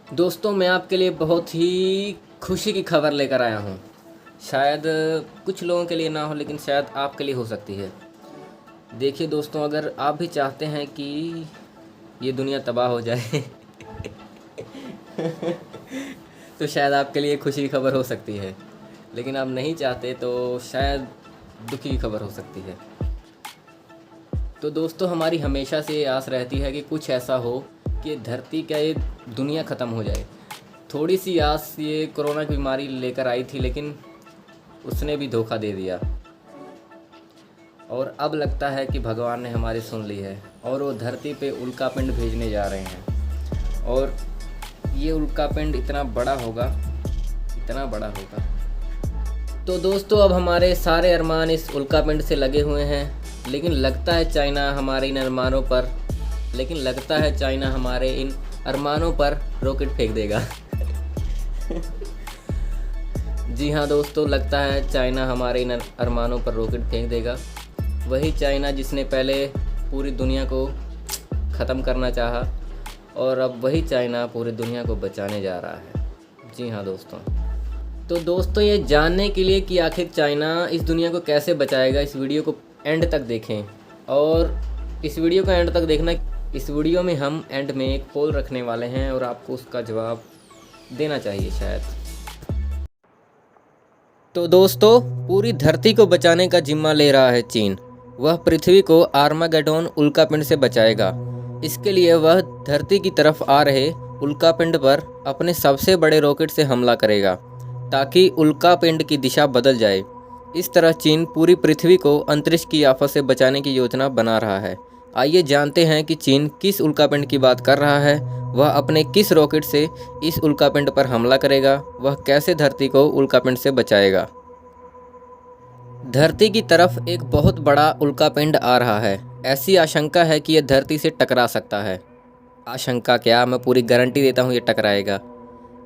दोस्तों, मैं आपके लिए बहुत ही खुशी की खबर लेकर आया हूँ। शायद कुछ लोगों के लिए ना हो, लेकिन शायद आपके लिए हो सकती है। देखिए दोस्तों, अगर आप भी चाहते हैं कि ये दुनिया तबाह हो जाए तो शायद आपके लिए खुशी की खबर हो सकती है। लेकिन आप नहीं चाहते तो शायद दुखी की खबर हो सकती है। तो दोस्तों, हमारी हमेशा से ये आस रहती है कि कुछ ऐसा हो कि धरती का ये दुनिया ख़त्म हो जाए। थोड़ी सी आस ये कोरोना की बीमारी लेकर आई थी, लेकिन उसने भी धोखा दे दिया। और अब लगता है कि भगवान ने हमारी सुन ली है और वो धरती पे उल्कापिंड भेजने जा रहे हैं। और ये उल्कापिंड इतना बड़ा होगा, इतना बड़ा होगा। तो दोस्तों, अब हमारे सारे अरमान इस उल्कापिंड से लगे हुए हैं। लेकिन लगता है चाइना हमारे इन अरमानों पर रॉकेट फेंक देगा जी हाँ दोस्तों, लगता है चाइना हमारे इन अरमानों पर रॉकेट फेंक देगा। वही चाइना जिसने पहले पूरी दुनिया को ख़त्म करना चाहा, और अब वही चाइना पूरी दुनिया को बचाने जा रहा है। जी हाँ दोस्तों। तो दोस्तों, ये जानने के लिए कि आखिर चाइना इस दुनिया को कैसे बचाएगा, इस वीडियो को एंड तक देखें। और इस वीडियो को एंड तक देखना। इस वीडियो में हम एंड में एक पोल रखने वाले हैं और आपको उसका जवाब देना चाहिए शायद। तो दोस्तों, पूरी धरती को बचाने का जिम्मा ले रहा है चीन। वह पृथ्वी को आर्मागेडोन उल्कापिंड से बचाएगा। इसके लिए वह धरती की तरफ आ रहे उल्कापिंड पर अपने सबसे बड़े रॉकेट से हमला करेगा, ताकि उल्कापिंड की दिशा बदल जाए। इस तरह चीन पूरी पृथ्वी को अंतरिक्ष की आफत से बचाने की योजना बना रहा है। आइए जानते हैं कि चीन किस उल्कापिंड की बात कर रहा है, वह अपने किस रॉकेट से इस उल्कापिंड पर हमला करेगा, वह कैसे धरती को उल्कापिंड से बचाएगा। धरती की तरफ एक बहुत बड़ा उल्कापिंड आ रहा है। ऐसी आशंका है कि यह धरती से टकरा सकता है। आशंका क्या, मैं पूरी गारंटी देता हूँ ये टकराएगा।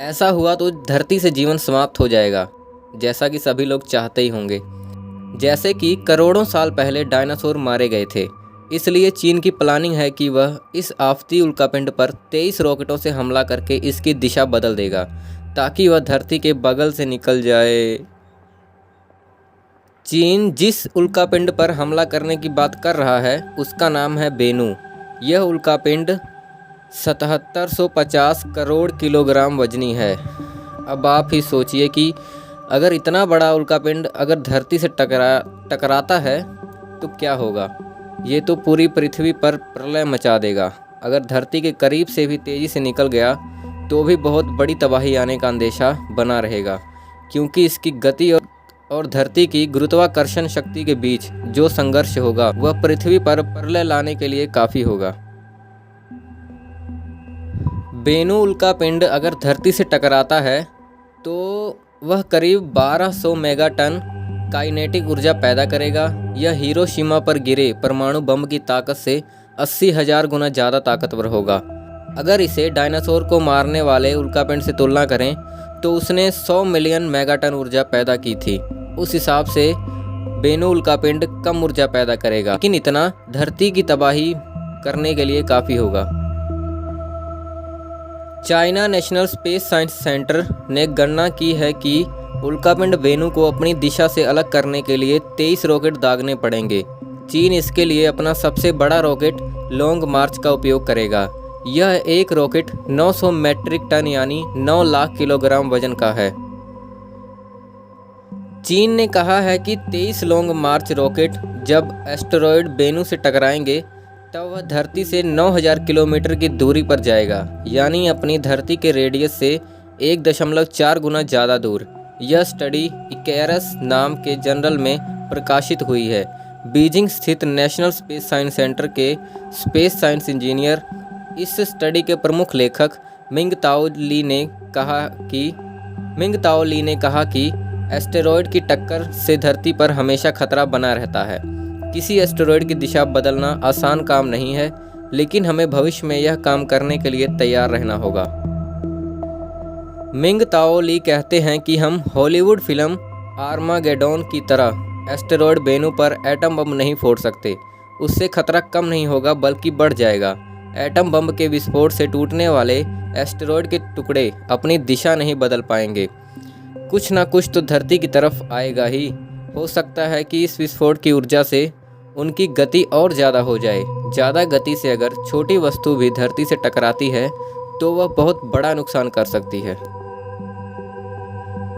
ऐसा हुआ तो धरती से जीवन समाप्त हो जाएगा, जैसा कि सभी लोग चाहते ही होंगे। जैसे कि करोड़ों साल पहले डायनासोर मारे गए थे। इसलिए चीन की प्लानिंग है कि वह इस आफती उल्कापिंड पर 23 रॉकेटों से हमला करके इसकी दिशा बदल देगा, ताकि वह धरती के बगल से निकल जाए। चीन जिस उल्कापिंड पर हमला करने की बात कर रहा है उसका नाम है बेनू। यह उल्कापिंड 7750 करोड़ किलोग्राम वजनी है। अब आप ही सोचिए कि अगर इतना बड़ा उल्कापिंड अगर धरती से टकराता है तो क्या होगा। ये तो पूरी पृथ्वी पर प्रलय मचा देगा। अगर धरती के करीब से भी तेज़ी से निकल गया तो भी बहुत बड़ी तबाही आने का अंदेशा बना रहेगा, क्योंकि इसकी गति और धरती की गुरुत्वाकर्षण शक्ति के बीच जो संघर्ष होगा वह पृथ्वी पर प्रलय लाने के लिए काफ़ी होगा। बेनू उल्कापिंड अगर धरती से टकराता है तो वह करीब 1200 मेगाटन काइनेटिक ऊर्जा पैदा करेगा। यह हिरोशिमा पर गिरे परमाणु बम की ताकत से 80,000 गुना ज़्यादा ताकतवर होगा। अगर इसे डायनासोर को मारने वाले उल्कापिंड से तुलना करें तो उसने 100 मिलियन मेगाटन ऊर्जा पैदा की थी। उस हिसाब से बेनू उल्कापिंड कम ऊर्जा पैदा करेगा, लेकिन इतना धरती की तबाही करने के लिए काफ़ी होगा। China national space science centre ने गणना की है कि उल्कापिंड बेनू को अपनी दिशा से अलग करने के लिए 23 रॉकेट दागने पड़ेंगे। चीन इसके लिए अपना सबसे बड़ा रॉकेट लॉन्ग मार्च का उपयोग करेगा। यह एक रॉकेट 900 मैट्रिक टन यानी 9 लाख किलोग्राम वजन का है। चीन ने कहा है कि 23 लॉन्ग मार्च रॉकेट जब एस्टेरॉयड बेनू से टकराएंगे तब वह धरती से 9000 किलोमीटर की दूरी पर जाएगा, यानी अपनी धरती के रेडियस से 1.4 गुना ज़्यादा दूर। यह स्टडी इकेरस नाम के जर्नल में प्रकाशित हुई है। बीजिंग स्थित नेशनल स्पेस साइंस सेंटर के स्पेस साइंस इंजीनियर इस स्टडी के प्रमुख लेखक मिंग ताओ ली ने कहा कि एस्टेरॉयड की टक्कर से धरती पर हमेशा खतरा बना रहता है। किसी एस्टेरॉयड की दिशा बदलना आसान काम नहीं है, लेकिन हमें भविष्य में यह काम करने के लिए तैयार रहना होगा। मिंग ताओ ली कहते हैं कि हम हॉलीवुड फिल्म आर्मागेडोन की तरह एस्टेरॉयड बेनू पर एटम बम नहीं फोड़ सकते। उससे खतरा कम नहीं होगा बल्कि बढ़ जाएगा। एटम बम के विस्फोट से टूटने वाले एस्टेरॉयड के टुकड़े अपनी दिशा नहीं बदल पाएंगे। कुछ ना कुछ तो धरती की तरफ आएगा ही। हो सकता है कि इस विस्फोट की ऊर्जा से उनकी गति और ज़्यादा हो जाए। ज़्यादा गति से अगर छोटी वस्तु भी धरती से टकराती है तो वह बहुत बड़ा नुकसान कर सकती है।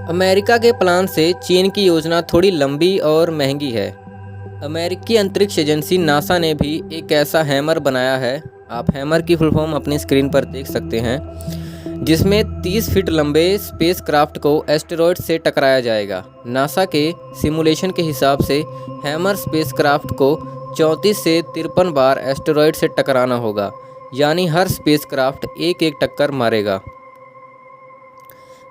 अमेरिका के प्लान से चीन की योजना थोड़ी लंबी और महंगी है। अमेरिकी अंतरिक्ष एजेंसी नासा ने भी एक ऐसा हैमर बनाया है, आप हैमर की फुल फॉर्म अपनी स्क्रीन पर देख सकते हैं, जिसमें 30 फीट लंबे स्पेसक्राफ्ट को एस्टेरॉयड से टकराया जाएगा। नासा के सिमुलेशन के हिसाब से हैमर स्पेसक्राफ्ट को 34 से 53 बार एस्टेरॉयड से टकराना होगा, यानी हर स्पेसक्राफ्ट एक एक टक्कर मारेगा।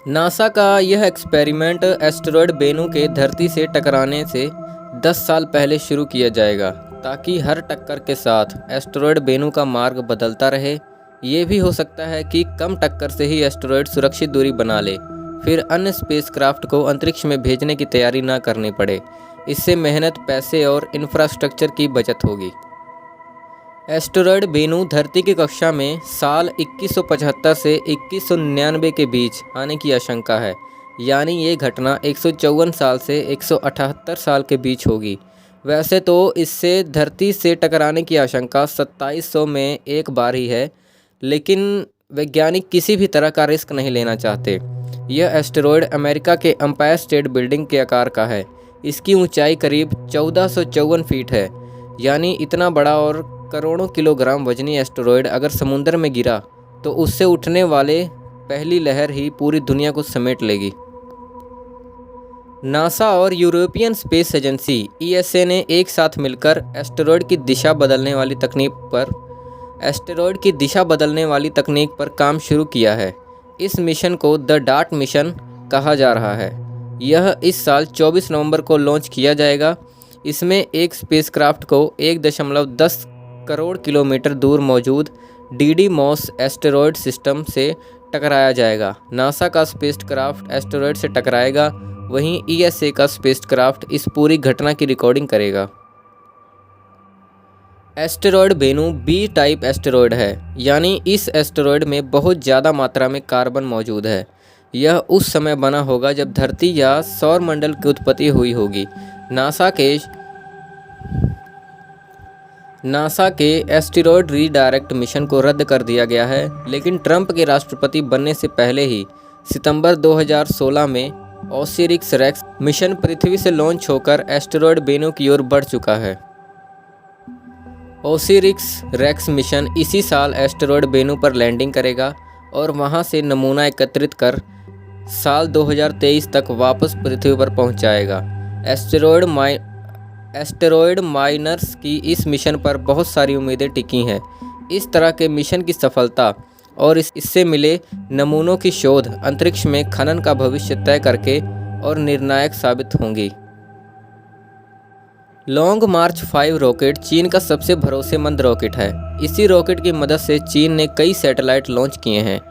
नासा का यह एक्सपेरिमेंट एस्टेरॉयड बेनू के धरती से टकराने से 10 साल पहले शुरू किया जाएगा, ताकि हर टक्कर के साथ एस्टेरॉयड बेनू का मार्ग बदलता रहे। ये भी हो सकता है कि कम टक्कर से ही एस्टेरॉयड सुरक्षित दूरी बना ले, फिर अन्य स्पेसक्राफ्ट को अंतरिक्ष में भेजने की तैयारी ना करनी पड़े। इससे मेहनत, पैसे और इंफ्रास्ट्रक्चर की बचत होगी। एस्टेरॉयड बेनू धरती की कक्षा में साल 2175 से 2199 के बीच आने की आशंका है, यानी ये घटना 154 साल से 178 साल के बीच होगी। वैसे तो इससे धरती से टकराने की आशंका 2700 में एक बार ही है, लेकिन वैज्ञानिक किसी भी तरह का रिस्क नहीं लेना चाहते। यह एस्टेरॉयड अमेरिका के एम्पायर स्टेट बिल्डिंग के आकार का है। इसकी ऊंचाई करीब 1454 फीट है, यानी इतना बड़ा और करोड़ों किलोग्राम वजनी एस्टेरॉयड अगर समुद्र में गिरा तो उससे उठने वाले पहली लहर ही पूरी दुनिया को समेट लेगी। नासा और यूरोपियन स्पेस एजेंसी ESA ने एक साथ मिलकर एस्टेरॉयड की दिशा बदलने वाली तकनीक पर काम शुरू किया है। इस मिशन को द डार्ट मिशन कहा जा रहा है। यह इस साल 24 नवंबर को लॉन्च किया जाएगा। इसमें एक स्पेसक्राफ्ट को 1.10 करोड़ किलोमीटर दूर मौजूद डिडीमॉस एस्टेरॉयड सिस्टम से टकराया जाएगा। नासा का स्पेसक्राफ्ट एस्टेरॉयड से टकराएगा, वहीं ESA का स्पेसक्राफ्ट इस पूरी घटना की रिकॉर्डिंग करेगा। Asteroid Bennu B type asteroid है, यानी इस एस्टेरॉयड में बहुत ज़्यादा मात्रा में कार्बन मौजूद है। यह उस समय बना होगा जब धरती या सौर मंडल की उत्पत्ति हुई होगी। नासा के एस्टेरॉयड रीडायरेक्ट मिशन को रद्द कर दिया गया है, लेकिन ट्रंप के राष्ट्रपति बनने से पहले ही सितंबर 2016 में ओसिरिस रेक्स मिशन पृथ्वी से लॉन्च होकर एस्टेरॉयड बेनू की ओर बढ़ चुका है। ओसिरिस रेक्स मिशन इसी साल एस्टेरॉयड बेनू पर लैंडिंग करेगा और वहां से नमूना एकत्रित कर साल 2023 तक वापस पृथ्वी पर पहुंचाएगा। एस्टेरॉयड माइनर्स की इस मिशन पर बहुत सारी उम्मीदें टिकी हैं। इस तरह के मिशन की सफलता और इससे मिले नमूनों की शोध अंतरिक्ष में खनन का भविष्य तय करके और निर्णायक साबित होंगी। लॉन्ग मार्च 5 रॉकेट चीन का सबसे भरोसेमंद रॉकेट है। इसी रॉकेट की मदद से चीन ने कई सैटेलाइट लॉन्च किए हैं।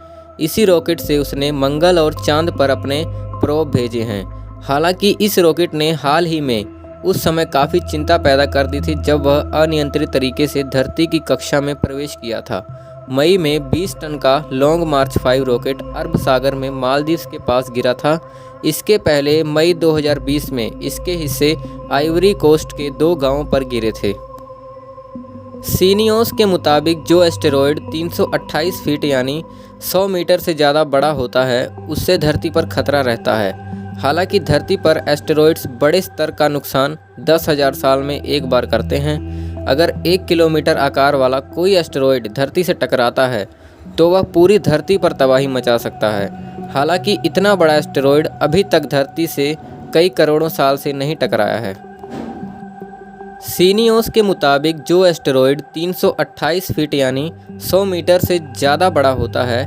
इसी रॉकेट से उसने मंगल और चांद पर अपने प्रोब भेजे हैं। हालांकि इस रॉकेट ने हाल ही में उस समय काफ़ी चिंता पैदा कर दी थी जब वह अनियंत्रित तरीके से धरती की कक्षा में प्रवेश किया था। मई में 20 टन का लॉन्ग मार्च 5 रॉकेट अरब सागर में मालदीव्स के पास गिरा था। इसके पहले मई 2020 में इसके हिस्से आइवरी कोस्ट के 2 गांवों पर गिरे थे। सीनियोस के मुताबिक जो एस्टेरॉयड 328 फीट यानी 100 मीटर से ज़्यादा बड़ा होता है उससे धरती पर खतरा रहता है। हालांकि धरती पर एस्टेरॉयड्स बड़े स्तर का नुकसान 10,000 साल में एक बार करते हैं। अगर 1 किलोमीटर आकार वाला कोई एस्टेरॉयड धरती से टकराता है तो वह पूरी धरती पर तबाही मचा सकता है। हालांकि इतना बड़ा एस्टेरॉयड अभी तक धरती से कई करोड़ों साल से नहीं टकराया है। सीनियोस के मुताबिक जो एस्टेरॉयड 328 फीट यानी 100 मीटर से ज़्यादा बड़ा होता है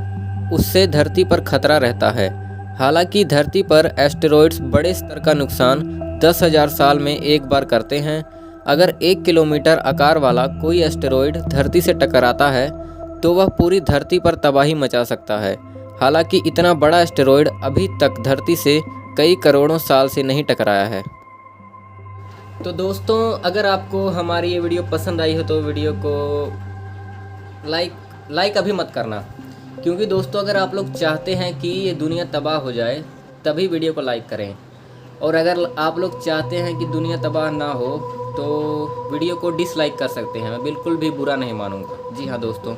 उससे धरती पर खतरा रहता है। हालांकि धरती पर एस्टेरॉयड्स बड़े स्तर का नुकसान 10,000 साल में एक बार करते हैं। अगर 1 किलोमीटर आकार वाला कोई एस्टेरॉयड धरती से टकराता है तो वह पूरी धरती पर तबाही मचा सकता है। हालांकि इतना बड़ा एस्टेरॉयड अभी तक धरती से कई करोड़ों साल से नहीं टकराया है। तो दोस्तों, अगर आपको हमारी ये वीडियो पसंद आई हो तो वीडियो को लाइक अभी मत करना, क्योंकि दोस्तों अगर आप लोग चाहते हैं कि ये दुनिया तबाह हो जाए तभी वीडियो को लाइक करें, और अगर आप लोग चाहते हैं कि दुनिया तबाह ना हो तो वीडियो को डिसलाइक कर सकते हैं। मैं बिल्कुल भी बुरा नहीं मानूंगा। जी हाँ दोस्तों,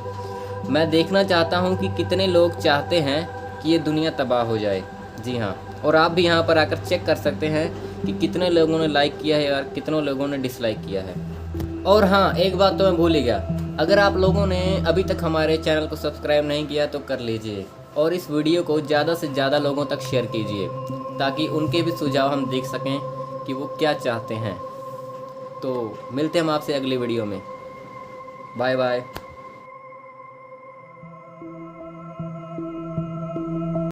मैं देखना चाहता हूँ कि कितने लोग चाहते हैं कि ये दुनिया तबाह हो जाए। जी हाँ, और आप भी यहाँ पर आकर चेक कर सकते हैं कि कितने लोगों ने लाइक किया है और कितनों लोगों ने डिसलाइक किया है। और हाँ, एक बात तो मैं भूल ही गया, अगर आप लोगों ने अभी तक हमारे चैनल को सब्सक्राइब नहीं किया तो कर लीजिए, और इस वीडियो को ज़्यादा से ज़्यादा लोगों तक शेयर कीजिए, ताकि उनके भी सुझाव हम देख सकें कि वो क्या चाहते हैं। तो मिलते हैं हम आपसे अगली वीडियो में। Bye bye.